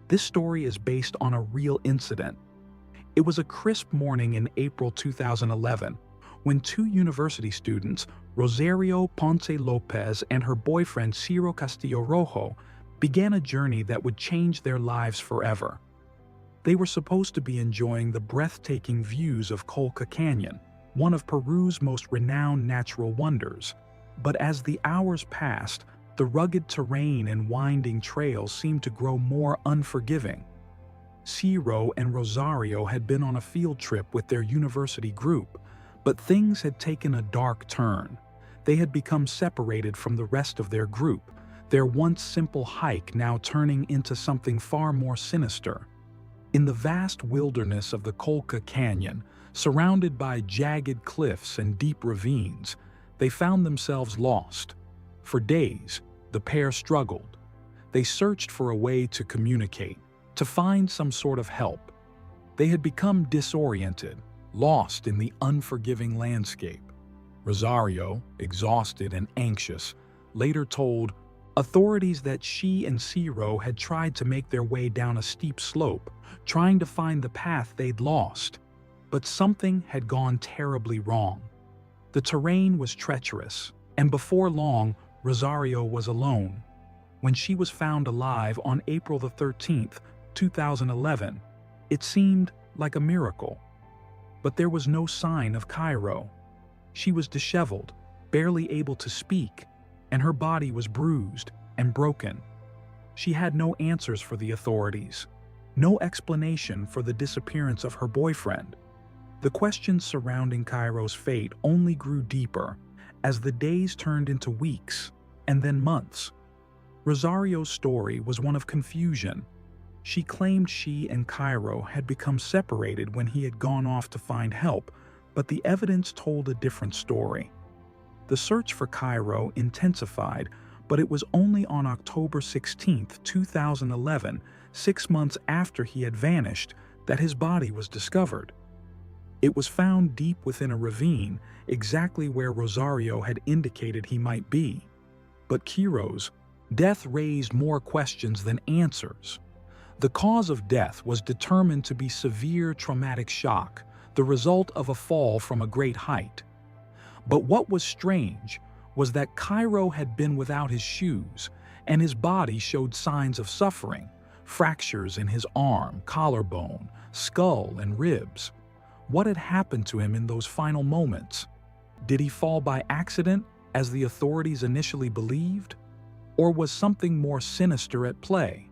This story is based on a real incident. It was a crisp morning in April 2011 when two university students, Rosario Ponce López and her boyfriend Ciro Castillo Rojo, began a journey that would change their lives forever. They were supposed to be enjoying the breathtaking views of Colca Canyon, one of Peru's most renowned natural wonders. But as the hours passed, the rugged terrain and winding trails seemed to grow more unforgiving. Ciro and Rosario had been on a field trip with their university group, but things had taken a dark turn. They had become separated from the rest of their group, their once simple hike now turning into something far more sinister. In the vast wilderness of the Colca Canyon, surrounded by jagged cliffs and deep ravines, they found themselves lost. For days, the pair struggled. They searched for a way to communicate, to find some sort of help. They had become disoriented, lost in the unforgiving landscape. Rosario, exhausted and anxious, later told authorities that she and Ciro had tried to make their way down a steep slope, trying to find the path they'd lost. But something had gone terribly wrong. The terrain was treacherous, and before long, Rosario was alone. When she was found alive on April 13th, 2011, it seemed like a miracle. But there was no sign of Ciro. She was disheveled, barely able to speak, and her body was bruised and broken. She had no answers for the authorities, no explanation for the disappearance of her boyfriend. The questions surrounding Ciro's fate only grew deeper as the days turned into weeks and then months. Rosario's story was one of confusion. She claimed she and Ciro had become separated when he had gone off to find help, but the evidence told a different story. The search for Ciro intensified, but it was only on October 16, 2011, 6 months after he had vanished, that his body was discovered. It was found deep within a ravine, exactly where Rosario had indicated he might be. But Ciro's death raised more questions than answers. The cause of death was determined to be severe traumatic shock, the result of a fall from a great height. But what was strange was that Ciro had been without his shoes, and his body showed signs of suffering, fractures in his arm, collarbone, skull, and ribs. What had happened to him in those final moments? Did he fall by accident, as the authorities initially believed? Or was something more sinister at play?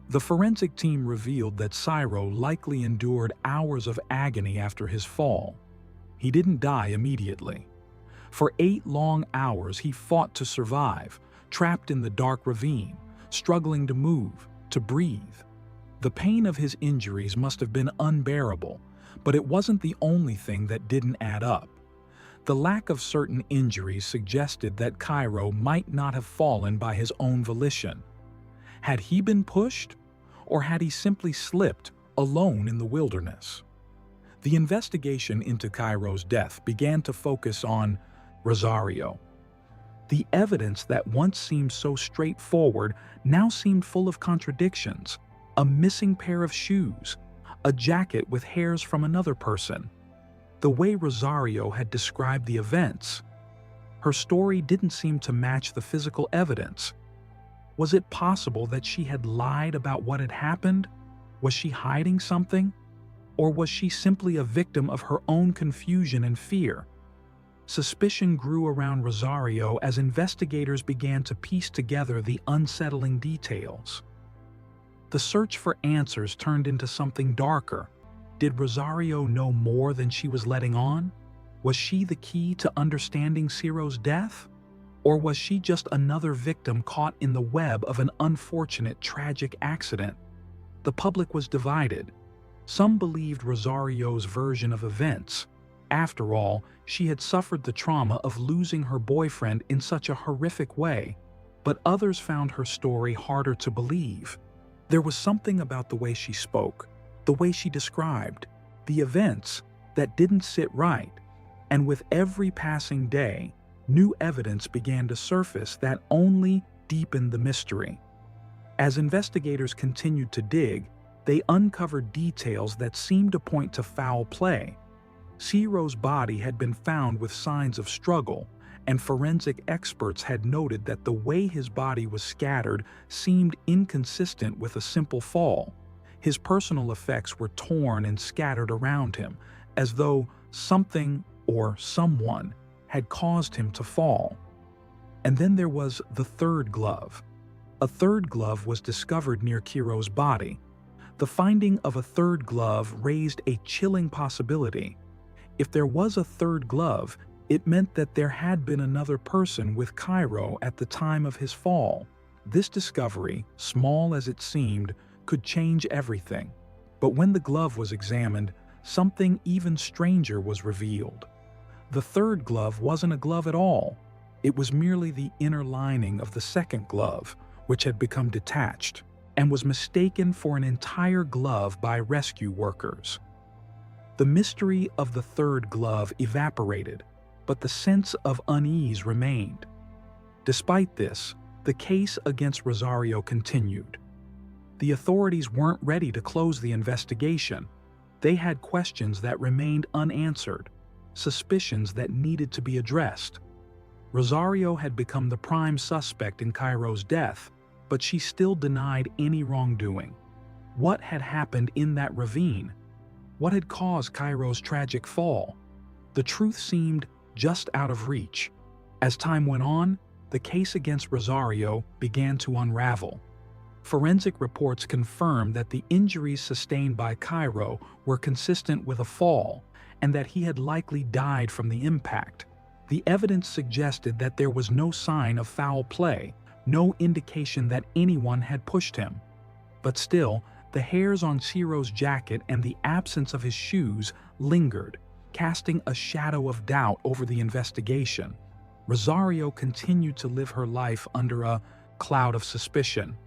The forensic team revealed that Ciro likely endured hours of agony after his fall. He didn't die immediately. For 8 long hours he fought to survive, trapped in the dark ravine, struggling to move, to breathe. The pain of his injuries must have been unbearable, but it wasn't the only thing that didn't add up. The lack of certain injuries suggested that Ciro might not have fallen by his own volition. Had he been pushed, or had he simply slipped alone in the wilderness? The investigation into Ciro's death began to focus on Rosario. The evidence that once seemed so straightforward now seemed full of contradictions. A missing pair of shoes, a jacket with hairs from another person. The way Rosario had described the events, her story didn't seem to match the physical evidence. Was it possible that she had lied about what had happened? Was she hiding something? Or was she simply a victim of her own confusion and fear? Suspicion grew around Rosario as investigators began to piece together the unsettling details. The search for answers turned into something darker. Did Rosario know more than she was letting on? Was she the key to understanding Ciro's death? Or was she just another victim caught in the web of an unfortunate, tragic accident? The public was divided. Some believed Rosario's version of events. After all, she had suffered the trauma of losing her boyfriend in such a horrific way. But others found her story harder to believe. There was something about the way she spoke, the way she described the events, that didn't sit right. And with every passing day, new evidence began to surface that only deepened the mystery. As investigators continued to dig, they uncovered details that seemed to point to foul play. Ciro's body had been found with signs of struggle, and forensic experts had noted that the way his body was scattered seemed inconsistent with a simple fall. His personal effects were torn and scattered around him, as though something or someone had caused him to fall. And then there was the third glove. A third glove was discovered near Ciro's body. The finding of a third glove raised a chilling possibility. If there was a third glove, it meant that there had been another person with Ciro at the time of his fall. This discovery, small as it seemed, could change everything. But when the glove was examined, something even stranger was revealed. The third glove wasn't a glove at all. It was merely the inner lining of the second glove, which had become detached, and was mistaken for an entire glove by rescue workers. The mystery of the third glove evaporated, but the sense of unease remained. Despite this, the case against Rosario continued. The authorities weren't ready to close the investigation. They had questions that remained unanswered, suspicions that needed to be addressed. Rosario had become the prime suspect in Ciro's death, but she still denied any wrongdoing. What had happened in that ravine? What had caused Ciro's tragic fall? The truth seemed just out of reach. As time went on, the case against Rosario began to unravel. Forensic reports confirmed that the injuries sustained by Ciro were consistent with a fall, and that he had likely died from the impact. The evidence suggested that there was no sign of foul play, no indication that anyone had pushed him. But still, the hairs on Ciro's jacket and the absence of his shoes lingered, casting a shadow of doubt over the investigation. Rosario continued to live her life under a cloud of suspicion.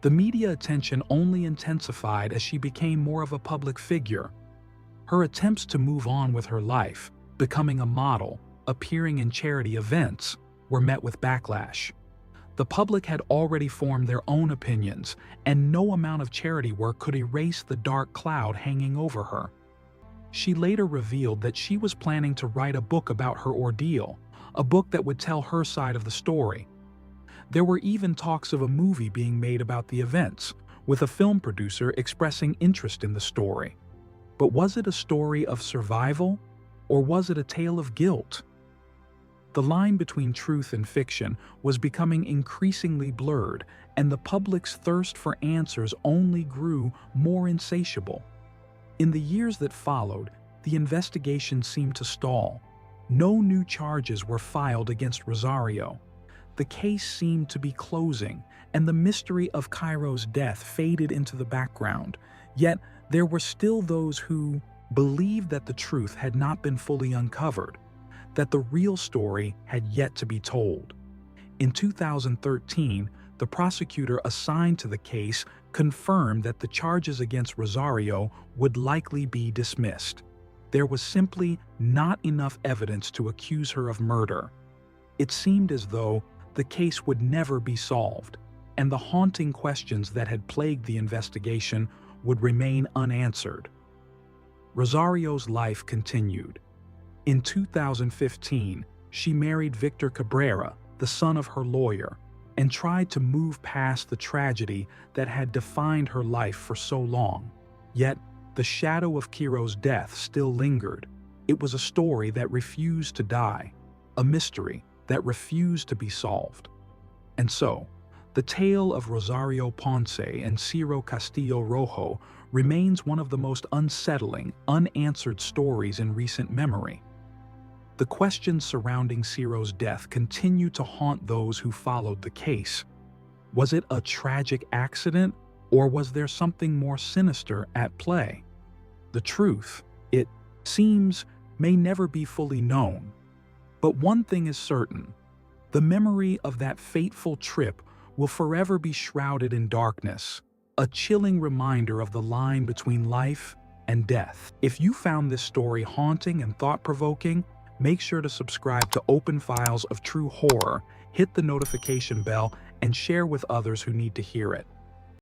The media attention only intensified as she became more of a public figure. Her attempts to move on with her life, becoming a model, appearing in charity events, were met with backlash. The public had already formed their own opinions, and no amount of charity work could erase the dark cloud hanging over her. She later revealed that she was planning to write a book about her ordeal, a book that would tell her side of the story. There were even talks of a movie being made about the events, with a film producer expressing interest in the story. But was it a story of survival, or was it a tale of guilt? The line between truth and fiction was becoming increasingly blurred, and the public's thirst for answers only grew more insatiable. In the years that followed, the investigation seemed to stall. No new charges were filed against Rosario. The case seemed to be closing, and the mystery of Ciro's death faded into the background. Yet, there were still those who believed that the truth had not been fully uncovered, that the real story had yet to be told. In 2013, the prosecutor assigned to the case confirmed that the charges against Rosario would likely be dismissed. There was simply not enough evidence to accuse her of murder. It seemed as though the case would never be solved, and the haunting questions that had plagued the investigation would remain unanswered. Rosario's life continued. In 2015, she married Victor Cabrera, the son of her lawyer, and tried to move past the tragedy that had defined her life for so long. Yet, the shadow of Ciro's death still lingered. It was a story that refused to die, a mystery that refused to be solved. And so, the tale of Rosario Ponce and Ciro Castillo Rojo remains one of the most unsettling, unanswered stories in recent memory. The questions surrounding Ciro's death continue to haunt those who followed the case. Was it a tragic accident, or was there something more sinister at play? The truth, it seems, may never be fully known. But one thing is certain: the memory of that fateful trip will forever be shrouded in darkness, a chilling reminder of the line between life and death. If you found this story haunting and thought-provoking, make sure to subscribe to Open Files of True Horror, hit the notification bell, and share with others who need to hear it.